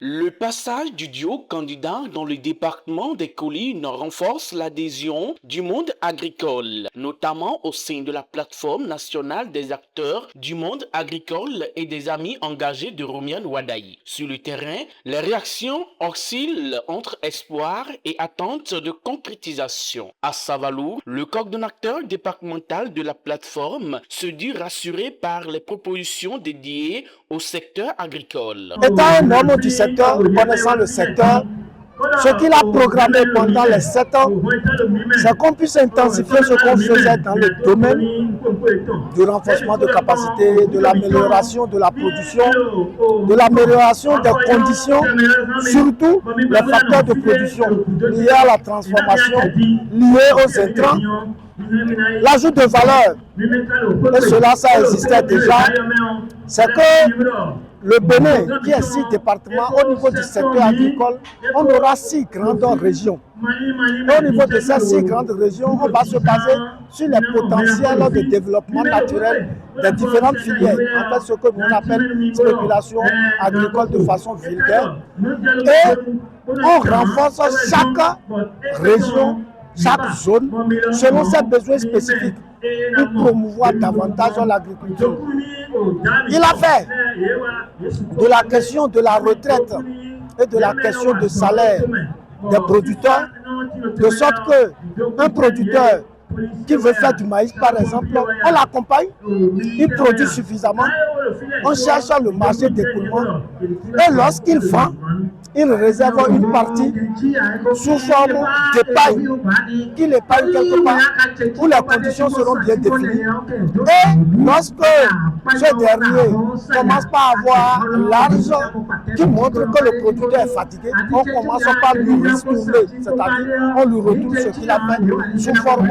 Le passage du duo candidat dans le département des collines renforce l'adhésion du monde agricole, notamment au sein de la plateforme nationale des acteurs du monde agricole et des amis engagés de Romian Wadaï. Sur le terrain, les réactions oscillent entre espoir et attente de concrétisation. À Savalou, le coordonnateur départemental de la plateforme se dit rassuré par les propositions dédiées au secteur agricole. Étant un homme du secteur, connaissant le secteur, ce qu'il a programmé pendant les 7 ans, c'est qu'on puisse intensifier ce qu'on faisait dans le domaine du renforcement de capacité, de l'amélioration de la production, de l'amélioration des conditions, surtout les facteurs de production liés à la transformation, liés aux intrants, l'ajout de valeur. Et cela, ça existait déjà. C'est que le Bénin, qui est 6 départements, au niveau du secteur agricole, on aura 6 grandes régions. Au niveau de ces 6 grandes régions, on va se baser sur les potentiels de développement naturel des différentes filières. En fait, ce que l'on appelle spéculation agricole de façon vulgaire. Et on renforce chaque région, chaque zone, selon ses besoins spécifiques, pour promouvoir davantage l'agriculture. Il a fait de la question de la retraite et de la question de salaire des producteurs, de sorte qu'un producteur qui veut faire du maïs, par exemple, on l'accompagne, il produit suffisamment, on cherche le marché d'écoulement, et lorsqu'il vend, il réserve une partie sous forme d'épargne, qu'il épargne quelque part, où les conditions seront bien définies. Et lorsque ce dernier commence par avoir l'argent qui montre que le producteur est fatigué, on commence par lui restaurer, c'est-à-dire on lui retourne ce qu'il a fait sous forme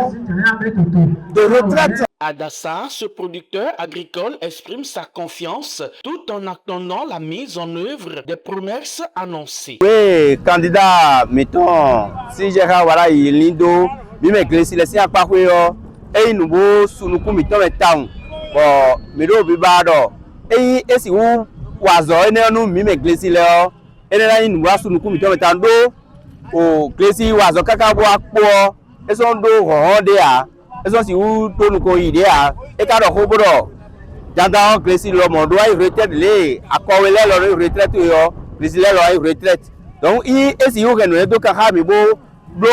de retraite. À Dassa, ce producteur agricole exprime sa confiance tout en attendant la mise en œuvre des promesses annoncées. Oui, candidat, mettons, si j'ai voilà, il lindo, mais si les à pas et nous beau sous nous comme mettons temps, bon, mais le bibado, et si vous oiseau, et nous mime glissé là, et là nous voit sous nous comme mettons temps d'eau, au glissé oiseau caca bois pour, et son dos rondéa. Si vous tournez le idéal, et quand on reprend, dans le le monde doit retraite les accords leur retraite leur retraite. Donc il si vous gagnez donc kami bo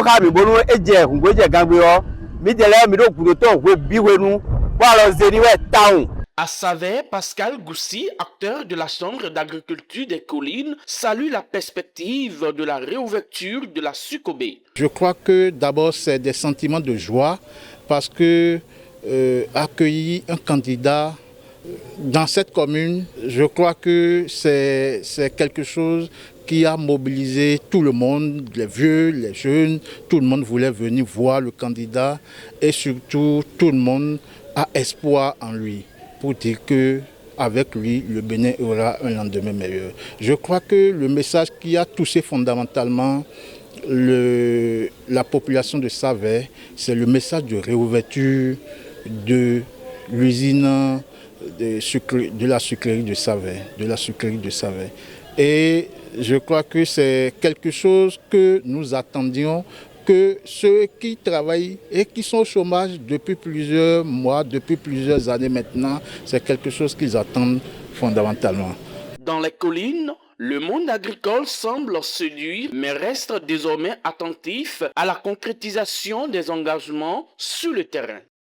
kami bo no eje ngwe je gangbe yo mi de la mi do kuroto we biwe nu wa lo zeri we town. À Savet, Pascal Goussi, acteur de la Chambre d'agriculture des collines, salue la perspective de la réouverture de la Sucobé. Je crois que d'abord c'est des sentiments de joie parce que accueillir un candidat dans cette commune, je crois que c'est quelque chose qui a mobilisé tout le monde, les vieux, les jeunes, tout le monde voulait venir voir le candidat et surtout tout le monde a espoir en lui pour dire que avec lui, le Bénin aura un lendemain meilleur. Je crois que le message qui a touché fondamentalement la population de Savet, c'est le message de réouverture de l'usine de la sucrerie de Savet. Et je crois que c'est quelque chose que nous attendions, que ceux qui travaillent et qui sont au chômage depuis plusieurs mois, depuis plusieurs années maintenant, c'est quelque chose qu'ils attendent fondamentalement. Dans les collines, le monde agricole semble séduire, mais reste désormais attentif à la concrétisation des engagements sur le terrain.